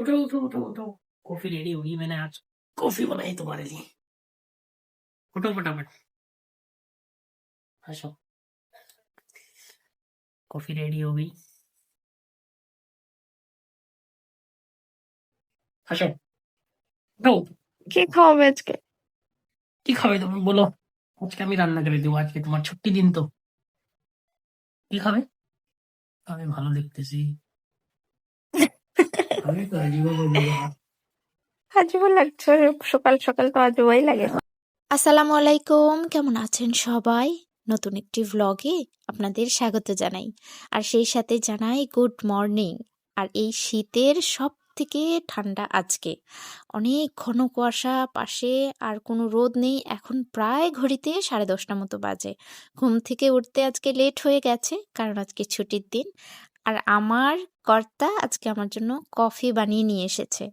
उठो उठो उठो उठो। कॉफी रेडी होगी, मैंने आज कॉफी बनाई तुम्हारे लिए। उठो फटाफट। हंसो। कॉफी रेडी हो गई। हंसो। উঠো। কি খাওয়াবে আজকে? কি খাবে তুমি বলো? আজকে আমি রান্না করে দেবো, আজকে তোমার ছুটি দিন তো। কি খাবে? আমি ভালো দেখতেছি। আমি তো আজীবন বলবো না। আজীব লাগছে, সকাল সকাল তো আজীবই লাগে। আসসালামু আলাইকুম, কেমন আছেন সবাই? নতুন একটি ভ্লগে আপনাদের স্বাগত জানাই। আর সেই সাথে জানাই গুড মর্নিং। আর এই শীতের সব থেকে ঠান্ডা আজকে, অনেক ঘন কুয়াশা পাশে, আর কোনো রোদ নেই। এখন প্রায় ঘড়িতে 10:30 মতো বাজে। ঘুম থেকে উঠতে আজকে লেট হয়ে গেছে, কারণ আজকে ছুটির দিন। আর আমার কর্তা আজকে আমার জন্য কফি বানিয়ে নিয়ে এসেছে।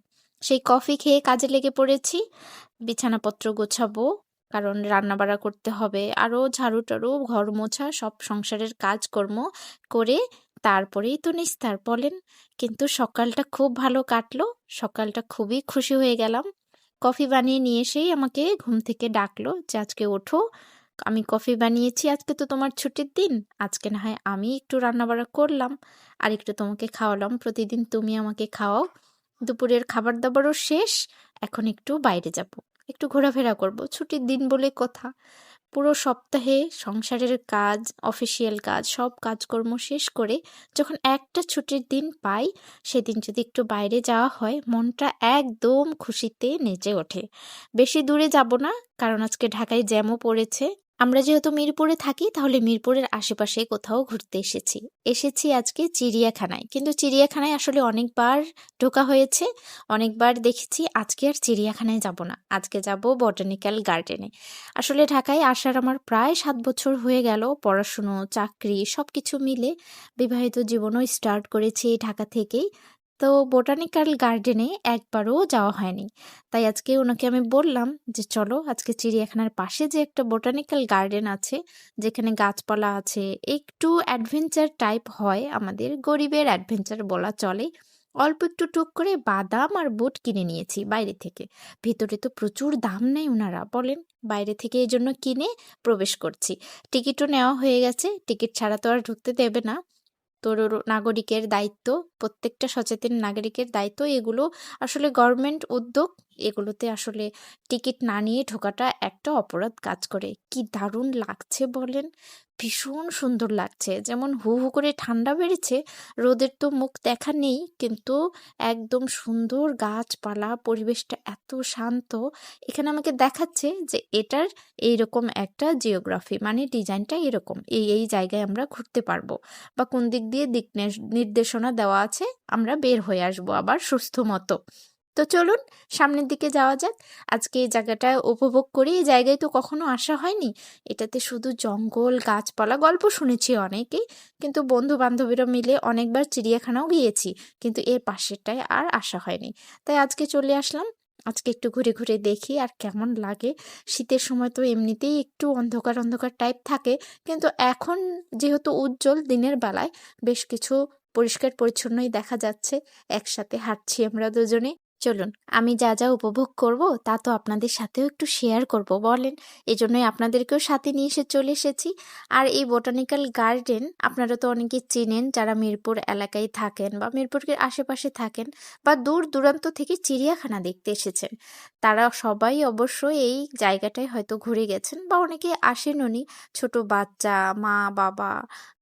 সেই কফি খেয়ে কাজে লেগে পড়েছি। বিছানাপত্র গোছাবো, কারণ রান্নাবাড়া করতে হবে, আরও ঝাড়ু টাড়ু, ঘর মোছা, সব সংসারের কাজকর্ম করে তারপরেই তো নিস্তার বলেন। কিন্তু সকালটা খুব ভালো কাটলো, সকালটা খুবই খুশি হয়ে গেলাম। কফি বানিয়ে নিয়ে এসেই আমাকে ঘুম থেকে ডাকলো যে আজকে ওঠো, আমি কফি বানিয়েছি, আজকে তো তোমার ছুটির দিন, আজকে না হয় আমি একটু রান্নাবাড়া করলাম আর একটু তোমাকে খাওয়ালাম, প্রতিদিন তুমি আমাকে খাওয়াও। দুপুরের খাবার দাবারও শেষ, এখন একটু বাইরে যাব, একটু ঘোরাফেরা করব, ছুটির দিন বলে কথা। পুরো সপ্তাহে সংসারের কাজ, অফিসিয়াল কাজ, সব কাজকর্ম শেষ করে যখন একটা ছুটির দিন পাই, সেদিন যদি একটু বাইরে যাওয়া হয়, মনটা একদম খুশিতে নেচে ওঠে। বেশি দূরে যাব না, কারণ আজকে ঢাকায় জ্যামও পড়েছে। আমরা যেহেতু মিরপুরে থাকি, তাহলে মিরপুরের আশেপাশে কোথাও ঘুরতে এসেছি আজকে চিড়িয়াখানায়। কিন্তু চিড়িয়াখানায় আসলে অনেকবার ঢোকা হয়েছে, অনেকবার দেখেছি। আজকে আর চিড়িয়াখানায় যাব না, আজকে যাব বটানিক্যাল গার্ডেনে। আসলে ঢাকায় আসার আমার প্রায় 7 বছর হয়ে গেল। পড়াশুনো, চাকরি সবকিছু মিলে বিবাহিত জীবনও স্টার্ট করেছি এই ঢাকা থেকেই। তো বোটানিক্যাল গার্ডেনে একবারও যাওয়া হয়নি। তাই আজকে ওনাকে আমি বললাম যে চলো, আজকে চিড়িয়াখানার পাশে যে একটা বোটানিক্যাল গার্ডেন আছে, যেখানে গাছপালা আছে, একটু অ্যাডভেঞ্চার টাইপ হয়, আমাদের গরিবের অ্যাডভেঞ্চার বলা চলে। অল্প একটু টুক করে বাদাম আর বুট কিনে নিয়েছি বাইরে থেকে। ভিতরে তো প্রচুর দাম নেয় ওনারা বলেন, বাইরে থেকে এই জন্য কিনে প্রবেশ করছি। টিকিটও নেওয়া হয়ে গেছে, টিকিট ছাড়া তো আর ঢুকতে দেবে না। তোর নাগরিকের দায়িত্ব, প্রত্যেকটা সচেতন নাগরিকের দায়িত্ব, এগুলো আসলে গভর্নমেন্ট উদ্যোগ। এগুলোতে আসলে টিকিট না নিয়ে ঢোকাটা একটা অপরাধ কাজ করে। কি দারুণ লাগছে বলেন, ভীষণ সুন্দর লাগছে। যেমন হু হু করে ঠান্ডা বেড়েছে, রোদের তো মুখ দেখা নেই, কিন্তু একদম সুন্দর গাছপালা, পরিবেশটা এত শান্ত। এখানে আমাকে দেখাচ্ছে যে এটার এইরকম একটা জিওগ্রাফি, মানে ডিজাইনটা এরকম, এই জায়গায় আমরা ঘুরতে পারবো, বা কোন দিক দিয়ে নির্দেশনা দেওয়া আছে, আমরা বের হয়ে আসবো আবার সুস্থ মতো। তো চলুন সামনের দিকে যাওয়া যাক। আজকে এই জায়গাটা উপভোগ করি। এই জায়গায় তো কখনো আসা হয়নি। এটাতে শুধু জঙ্গল, গাছপালা, গল্প শুনেছি অনেকেই, কিন্তু বন্ধু বান্ধবীরা মিলে অনেকবার চিড়িয়াখানাও গিয়েছি, কিন্তু এর পাশেরটায় আর আসা হয়নি। তাই আজকে চলে আসলাম। আজকে একটু ঘুরে ঘুরে দেখি আর কেমন লাগে। শীতের সময় তো এমনিতেই একটু অন্ধকার অন্ধকার টাইপ থাকে, কিন্তু এখন যেহেতু উজ্জ্বল দিনের বেলায়, বেশ কিছু পরিষ্কার পরিচ্ছন্নই দেখা যাচ্ছে। একসাথে হাঁটছি আমরা দুজনে। চলুন, আমি যা যা উপভোগ করব তা তো আপনাদের সাথেও একটু শেয়ার করব বলেন, এজন্যই আপনাদেরকেও সাথে নিয়ে চলে এসেছি। আর এই বোটানিক্যাল গার্ডেন আপনারা তো অনেকে চেনেন, যারা মিরপুর এলাকায় থাকেন বা মিরপুরের আশেপাশে থাকেন, বা দূর দূরান্ত থেকে চিড়িয়াখানা দেখতে এসেছেন, তারা সবাই অবশ্যই এই জায়গাটায় হয়তো ঘুরে গেছেন, বা অনেকে আসেনওনি। ছোট বাচ্চা, মা বাবা,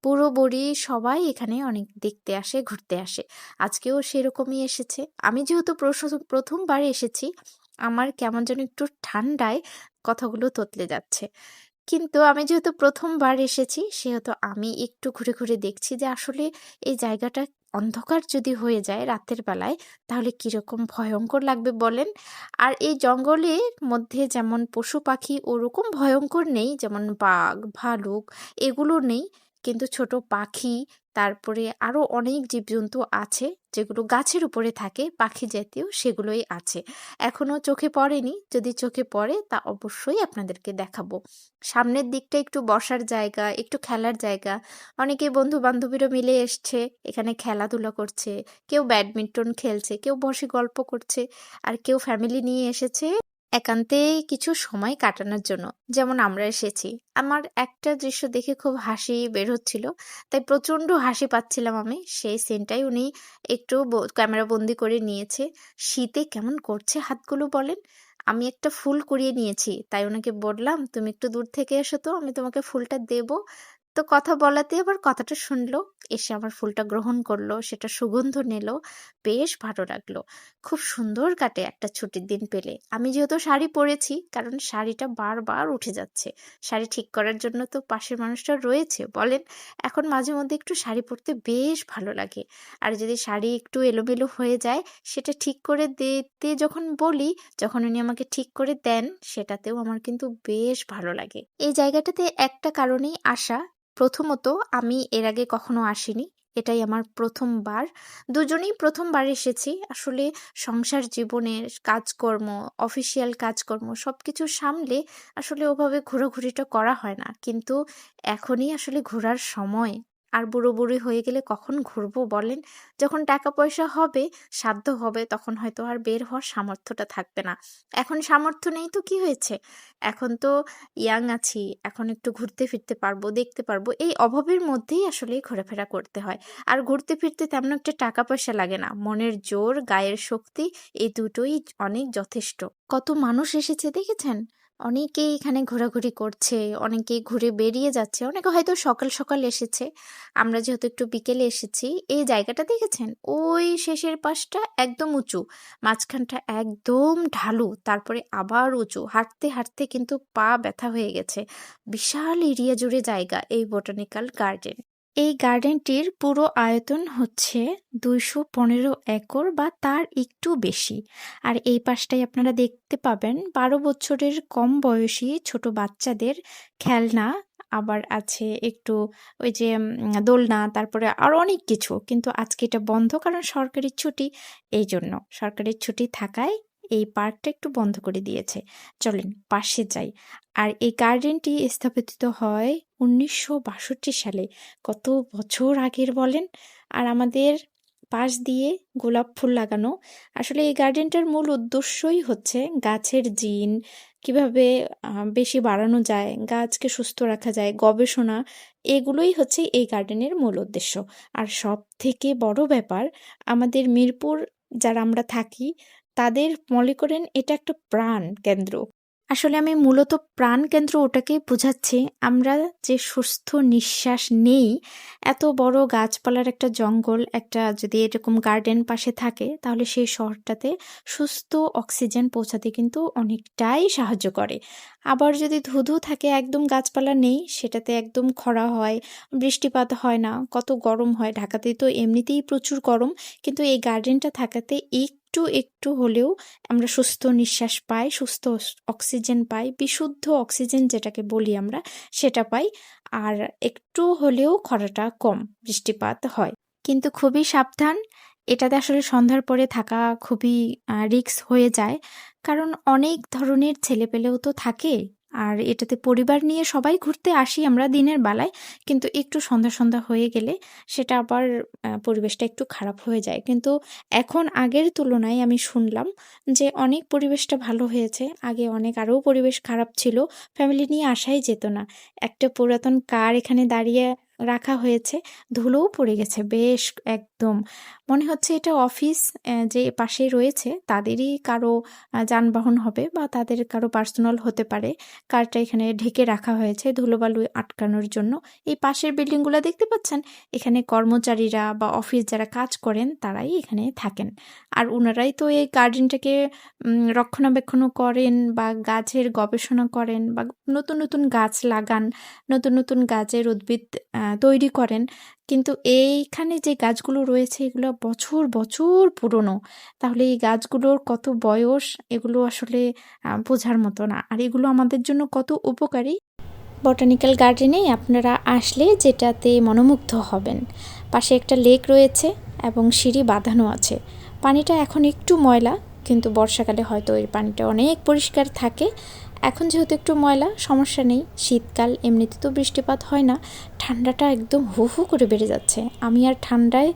বুড়ো বুড়ি সবাই এখানে অনেক দেখতে আসে, ঘুরতে আসে। আজকেও সেরকমই এসেছে। আমি যেহেতু প্রথমবার এসেছি, আমার কেমন যেন একটু ঠান্ডায় কথাগুলো তোতলে যাচ্ছে। কিন্তু আমি যেহেতু প্রথমবার এসেছি, সেহেতু আমি একটু ঘুরে ঘুরে দেখছি যে আসলে এই জায়গাটা অন্ধকার যদি হয়ে যায় রাতের বেলায়, তাহলে কিরকম ভয়ঙ্কর লাগবে বলেন। আর এই জঙ্গলের মধ্যে যেমন পশু পাখি ওরকম ভয়ঙ্কর নেই, যেমন বাঘ, ভালুক, এগুলো নেই, কিন্তু ছোট পাখি, তারপরে আরো অনেক জীবজন্তু আছে যেগুলো গাছের উপরে থাকে, পাখি জাতীয়, সেগুলোই আছে। এখনো চোখে পড়েনি, যদি চোখে পড়ে তা অবশ্যই আপনাদেরকে দেখাবো। সামনের দিকটা একটু বসার জায়গা, একটু খেলার জায়গা। অনেকে বন্ধু বান্ধবীরা মিলে এসছে, এখানে খেলাধুলা করছে, কেউ ব্যাডমিন্টন খেলছে, কেউ বসে গল্প করছে, আর কেউ ফ্যামিলি নিয়ে এসেছে একান্তে কিছু সময় কাটানোর জন্য, যেমন আমরা এসেছি। আমার একটা দৃশ্য দেখে খুব হাসি বের হচ্ছিল, তাই প্রচন্ড হাসি পাচ্ছিলাম আমি। সেই সিনটাই উনি একটু ক্যামেরা বন্দি করে নিয়েছে। শীতে কেমন করছে হাতগুলো বলেন। আমি একটা ফুল কুড়িয়ে নিয়েছি, তাই ওনাকে বললাম তুমি একটু দূর থেকে এসো তো, আমি তোমাকে ফুলটা দেব। তো কথা বলাতে আবার কথাটা শুনলো, এসে আমার ফুলটা গ্রহণ করলো, সেটা সুগন্ধ নিল, বেশ ভালো লাগলো। খুব সুন্দর কাটে একটা ছুটির দিন পেলে। আমি যেহেতু শাড়ি পরেছি, কারণ শাড়িটা বারবার উঠে যাচ্ছে, শাড়ি ঠিক করার জন্য তো পাশের মানুষটা রয়েছে বলেন। এখন মাঝে মধ্যে একটু শাড়ি পরতে বেশ ভালো লাগে। আর যদি শাড়ি একটু এলোমেলো হয়ে যায়, সেটা ঠিক করে দিতে যখন বলি, যখন উনি আমাকে ঠিক করে দেন, সেটাতেও আমার কিন্তু বেশ ভালো লাগে। এই জায়গাটাতে একটা কারণেই আসা। প্রথমত, আমি এর আগে কখনো আসিনি, এটাই আমার প্রথমবার। দুজনেই প্রথমবার এসেছি। আসলে সংসার জীবনের কাজকর্ম, অফিসিয়াল কাজকর্ম সবকিছু সামলে আসলে ওভাবে ঘোরাঘুরিটা করা হয় না, কিন্তু এখনই আসলে ঘোরার সময়। আর বুড়ো বুড়ি হয়ে গেলে কখন ঘুরবো বলেন। যখন টাকা পয়সা হবে, সাধ্য হবে, তখন হয়তো আর বের হওয়ার সামর্থ্যটা থাকবে না। এখন সামর্থ্য নেই তো কি হয়েছে, এখন তো ইয়াং আছি, এখন একটু ঘুরতে ফিরতে পারবো, দেখতে পারবো, এই অভাবের মধ্যেই আসলে ঘোরাফেরা করতে হয়। আর ঘুরতে ফিরতে তেমন একটা টাকা পয়সা লাগে না, মনের জোর, গায়ের শক্তি, এই দুটোই অনেক যথেষ্ট। কত মানুষ এসেছে দেখেছেন, অনেকেই এখানে ঘোরাঘুরি করছে, অনেকেই ঘুরে বেরিয়ে যাচ্ছে, অনেকে হয়তো সকাল সকাল এসেছে। আমরা যেহেতু একটু বিকেলে এসেছি, এই জায়গাটা দেখেছেন, ওই শেষের পাশটা একদম উঁচু, মাঝখানটা একদম ঢালু, তারপরে আবার উঁচু, হাঁটতে হাঁটতে কিন্তু পা ব্যথা হয়ে গেছে। বিশাল এরিয়া জুড়ে জায়গা এই বোটানিক্যাল গার্ডেন। এই গার্ডেনটির পুরো আয়তন হচ্ছে 215 একর বা তার একটু বেশি। আর এই পাশটায় আপনারা দেখতে পাবেন 12 বছরের কম বয়সী ছোট বাচ্চাদের খেলনা, আবার আছে একটু ওই যে দোলনা, তারপরে আরো অনেক কিছু। কিন্তু আজকে এটা বন্ধ, কারণ সরকারি ছুটি, এই জন্য সরকারি ছুটি থাকায় এই পার্কটা একটু বন্ধ করে দিয়েছে। চলেন পাশে যাই। আর এই গার্ডেনটি স্থাপিত হয় 1962 সালে, কত বছর আগের বলেন। আর আমাদের পাশ দিয়ে গোলাপ ফুল লাগানো। আসলে এই গার্ডেনটার মূল উদ্দেশ্যই হচ্ছে গাছের জিন কিভাবে বেশি বাড়ানো যায়, গাছকে সুস্থ রাখা যায়, গবেষণা, এগুলোই হচ্ছে এই গার্ডেনের মূল উদ্দেশ্য। আর সব থেকে বড় ব্যাপার, আমাদের মিরপুর যারা আমরা থাকি, তাদের মনে করেন এটা একটা প্রাণ কেন্দ্র। আসলে আমি মূলত প্রাণকেন্দ্র ওটাকেই বোঝাচ্ছি। আমরা যে সুস্থ নিঃশ্বাস নেই, এত বড় গাছপালার একটা জঙ্গল, একটা যদি এরকম গার্ডেন পাশে থাকে, তাহলে সেই শহরটাতে সুস্থ অক্সিজেন পৌঁছাতে কিন্তু অনেকটাই সাহায্য করে। আবার যদি ধুধু থাকে, একদম গাছপালা নেই, সেটাতে একদম খরা হয়, বৃষ্টিপাত হয় না, কত গরম হয়। ঢাকাতে তো এমনিতেই প্রচুর গরম, কিন্তু এই গার্ডেনটা থাকাতে একটু একটু হলেও আমরা সুস্থ নিঃশ্বাস পাই, সুস্থ অক্সিজেন পাই, বিশুদ্ধ অক্সিজেন যেটাকে বলি আমরা, সেটা পাই। আর একটু হলেও খরাটা কম, বৃষ্টিপাত হয়। কিন্তু খুবই সাবধান, এটাতে আসলে সন্ধ্যার পরে থাকা খুবই রিস্ক হয়ে যায়, কারণ অনেক ধরনের ছেলেপেলেও তো থাকে। আর এটাতে পরিবার নিয়ে সবাই ঘুরতে আসি আমরা দিনের বেলায়, কিন্তু একটু সন্ধ্যা সন্ধ্যা হয়ে গেলে সেটা আবার পরিবেশটা একটু খারাপ হয়ে যায়। কিন্তু এখন আগের তুলনায় আমি শুনলাম যে অনেক পরিবেশটা ভালো হয়েছে। আগে অনেক আরও পরিবেশ খারাপ ছিল, ফ্যামিলি নিয়ে আসাই যেত না। একটা পুরাতন কার এখানে দাঁড়িয়ে রাখা হয়েছে, ধুলোও পড়ে গেছে বেশ একদম। মনে হচ্ছে এটা অফিস যে পাশেই রয়েছে তাদেরই কারো যানবাহন হবে, বা তাদের কারো পার্সোনাল হতে পারে। কারটা এখানে ঢেকে রাখা হয়েছে ধুলোবালু আটকানোর জন্য। এই পাশের বিল্ডিংগুলো দেখতে পাচ্ছেন, এখানে কর্মচারীরা বা অফিস যারা কাজ করেন তারাই এখানে থাকেন। আর ওনারাই তো এই গার্ডেনটাকে রক্ষণাবেক্ষণও করেন, বা গাছের গবেষণা করেন, বা নতুন নতুন গাছ লাগান, নতুন নতুন গাছের উদ্ভিদ তৈরি করেন। কিন্তু এইখানে যে গাছগুলো রয়েছে এগুলো বছর বছর পুরনো। তাহলে এই গাছগুলোর কত বয়স, এগুলো আসলে বোঝার মতো না। আর এগুলো আমাদের জন্য কত উপকারী, বটানিক্যাল গার্ডেনে আপনারা আসলে যেটাতে মনোমুগ্ধ হবেন, পাশে একটা লেক রয়েছে এবং সিঁড়ি বাঁধানো আছে। পানিটা এখন একটু ময়লা, কিন্তু বর্ষাকালে হয়তো এর পানিটা অনেক পরিষ্কার থাকে। এখন যেহেতু একটু ময়লা, সমস্যা নেই। শীতকাল এমনিতে তো বৃষ্টিপাত হয় না, ঠান্ডাটা একদম হু হু করে বেড়ে যাচ্ছে। আমি আর ঠান্ডায়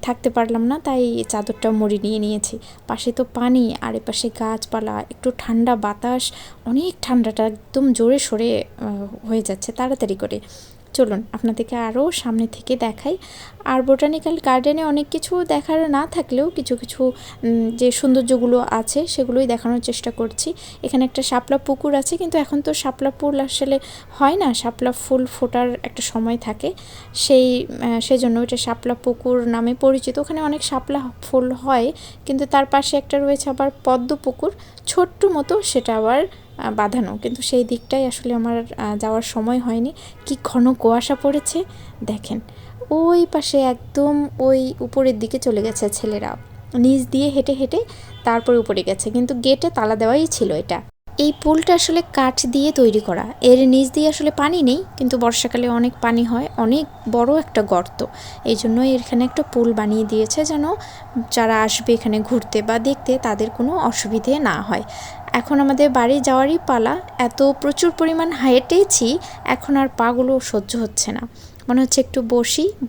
থাকতে পারলাম না, তাই চাদরটা মুড়ি নিয়ে নিয়েছি। পাশে তো পানি, আর এপাশে গাছপালা, একটু ঠান্ডা বাতাস, অনেক ঠান্ডাটা একদম জোরে সোরে হয়ে যাচ্ছে তাড়াতাড়ি করে। চলুন আপনাদেরকে আরও সামনে থেকে দেখাই। আর বোটানিক্যাল গার্ডেনে অনেক কিছু দেখার না থাকলেও কিছু কিছু যে সৌন্দর্যগুলো আছে সেগুলোই দেখানোর চেষ্টা করছি। এখানে একটা শাপলা পুকুর আছে, কিন্তু এখন তো শাপলা ফুল আসলে হয় না, শাপলা ফুল ফোটার একটা সময় থাকে, সেজন্য এটা শাপলা পুকুর নামে পরিচিত। ওখানে অনেক শাপলা ফুল হয়, কিন্তু তার পাশে একটা রয়েছে আবার পদ্ম পুকুর, ছোট্ট মতো, সেটা আবার বাঁধানো, কিন্তু সেই দিকটাই আসলে আমার যাওয়ার সময় হয়নি। কি ঘন কুয়াশা পড়েছে দেখেন। ওই পাশে একদম ওই উপরের দিকে চলে গেছে ছেলেরা, নিচ দিয়ে হেঁটে হেঁটে তারপরে উপরে গেছে, কিন্তু গেটে তালা দেওয়াই ছিল। এটা এই পুলটা আসলে কাঠ দিয়ে তৈরি করা, এর নিচ দিয়ে আসলে পানি নেই, কিন্তু বর্ষাকালে অনেক পানি হয়, অনেক বড় একটা গর্ত। এই জন্য এখানে একটা পুল বানিয়ে দিয়েছে, যেন যারা আসবে এখানে ঘুরতে বা দেখতে তাদের কোনো অসুবিধে না হয়। এখন আমাদের বাড়ি যাওয়ারই পালা, এত প্রচুর পরিমাণ হেঁটেছি, এখন আর পাগুলো সহ্য হচ্ছে না, মনে হচ্ছে একটু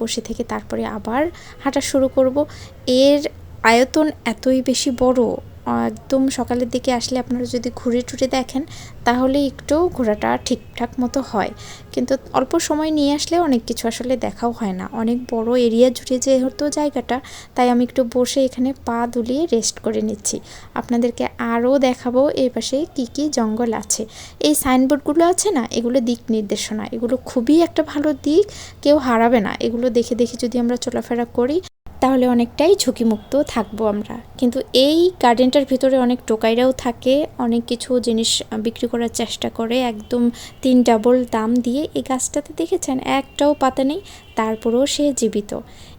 বসে থেকে তারপরে আবার হাঁটা শুরু করব। এর আয়তন এতই বেশি বড়, একদম সকালের দিকে আসলে আপনারা যদি ঘুরে টুরে দেখেন তাহলে একটু ঘোরাটা ঠিকঠাক মতো হয়, কিন্তু অল্প সময় নিয়ে আসলে অনেক কিছু আসলে দেখাও হয় না। অনেক বড় এরিয়া জুড়ে যেহেতু জায়গাটা, তাই আমি একটু বসে এখানে পা দুলিয়ে রেস্ট করে নিচ্ছি। আপনাদেরকে আরও দেখাবো এই পাশে কী কী জঙ্গল আছে। এই সাইনবোর্ডগুলো আছে না, এগুলো দিক নির্দেশনা, এগুলো খুবই একটা ভালো দিক, কেউ হারাবে না। এগুলো দেখে দেখে যদি আমরা চলাফেরা করি তাহলে অনেকটাই ঝুঁকিমুক্ত থাকবো আমরা। কিন্তু এই গার্ডেনটার ভিতরে অনেক টোকাইরাও থাকে, অনেক কিছু জিনিস বিক্রি করার চেষ্টা করে একদম 3 ডাবল দাম দিয়ে। এই গাছটাতে দেখেছেন একটাও পাতা নেই, তারপরেও সে জীবিত।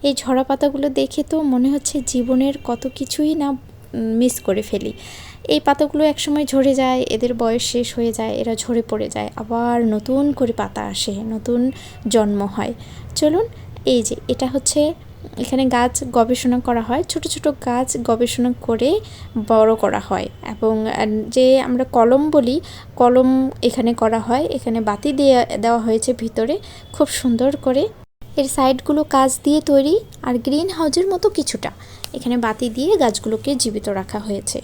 এই ঝরা পাতাগুলো দেখে তো মনে হচ্ছে জীবনের কত কিছুই না মিস করে ফেলি। এই পাতাগুলো একসময় ঝরে যায়, এদের বয়স শেষ হয়ে যায়, এরা ঝরে পড়ে যায়, আবার নতুন করে পাতা আসে, নতুন জন্ম হয়। চলুন, এই যে এটা হচ্ছে, এখানে গাছ গবেষণা করা হয়, ছোট ছোট গাছ গবেষণা করে বড় করা হয়, এবং যে আমরা কলম বলি, কলম এখানে করা হয়। এখানে বাতি দিয়ে দেওয়া হয়েছে ভিতরে খুব সুন্দর করে, এর সাইডগুলো কাঁচ দিয়ে তৈরি, আর গ্রিন হাউসের মতো কিছুটা এখানে বাতি দিয়ে গাছগুলোকে জীবিত রাখা হয়েছে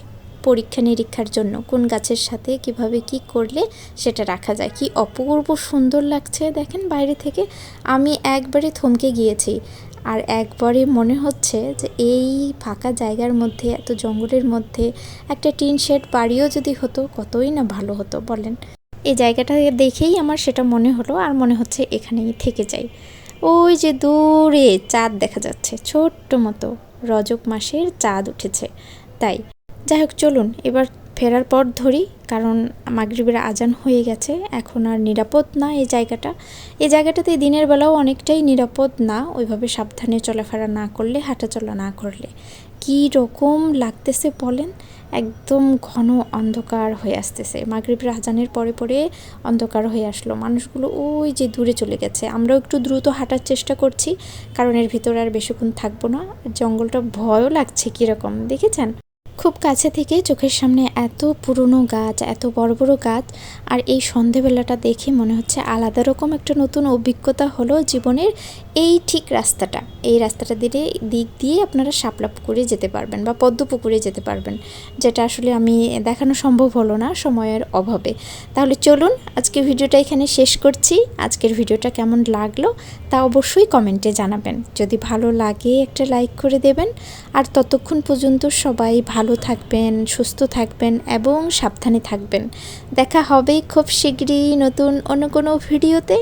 পরীক্ষা নিরীক্ষার জন্য, কোন গাছের সাথে কিভাবে কি করলে সেটা রাখা যায়। কি অপূর্ব সুন্দর লাগছে দেখেন বাইরে থেকে, আমি একবারে থমকে গিয়েছি। আর একবারে মনে হচ্ছে যে এই ফাঁকা জায়গার মধ্যে, এত জঙ্গলের মধ্যে একটা টিন শেড বাড়িও যদি হতো কতই না ভালো হতো বলেন। এই জায়গাটা দেখেই আমার সেটা মনে হলো, আর মনে হচ্ছে এখানেই থেকে যাই। ওই যে দূরে চাঁদ দেখা যাচ্ছে, ছোট্ট মতো রজব মাসের চাঁদ উঠেছে। তাই যাই হোক, চলুন এবার ফেরার পথ ধরি, কারণ মাগরিবের আজান হয়ে গেছে, এখন আর নিরাপদ না এই জায়গাটা। এই জায়গাটাতে দিনের বেলাও অনেকটাই নিরাপদ না, ওইভাবে সাবধানে চলাফেরা না করলে, হাঁটাচলা না করলে। কী রকম লাগতেছে বলেন, একদম ঘন অন্ধকার হয়ে আসতেছে। মাগরিবের আজানের পরে পরে অন্ধকার হয়ে আসলো, মানুষগুলো ওই যে দূরে চলে গেছে। আমরাও একটু দ্রুত হাঁটার চেষ্টা করছি, কারণ এর ভিতরে আর বেশিক্ষণ থাকবো না। জঙ্গলটা ভয়ও লাগছে কীরকম দেখেছেন, খুব কাছে থেকে চোখের সামনে এত পুরনো গাছ, এত বড় বড় গাছ, আর এই সন্ধেবেলাটা দেখে মনে হচ্ছে আলাদা রকম একটা নতুন অভিজ্ঞতা হলো জীবনের। এই ঠিক রাস্তাটা, এই রাস্তাটা দিক দিয়ে আপনারা শাপলা পুকুরে যেতে পারবেন বা পদ্ম পুকুরে যেতে পারবেন, যেটা আসলে আমি দেখানো সম্ভব হলো না সময়ের অভাবে। তাহলে চলুন আজকে ভিডিওটা এখানে শেষ করছি। আজকের ভিডিওটা কেমন লাগলো তা অবশ্যই কমেন্টে জানাবেন, যদি ভালো লাগে একটা লাইক করে দেবেন। আর ততক্ষণ পর্যন্ত সবাই ভালো থাকবেন, সুস্থ থাকবেন এবং সাবধানে থাকবেন। দেখা হবে খুব শীঘ্রই নতুন অন্য কোনো ভিডিওতে।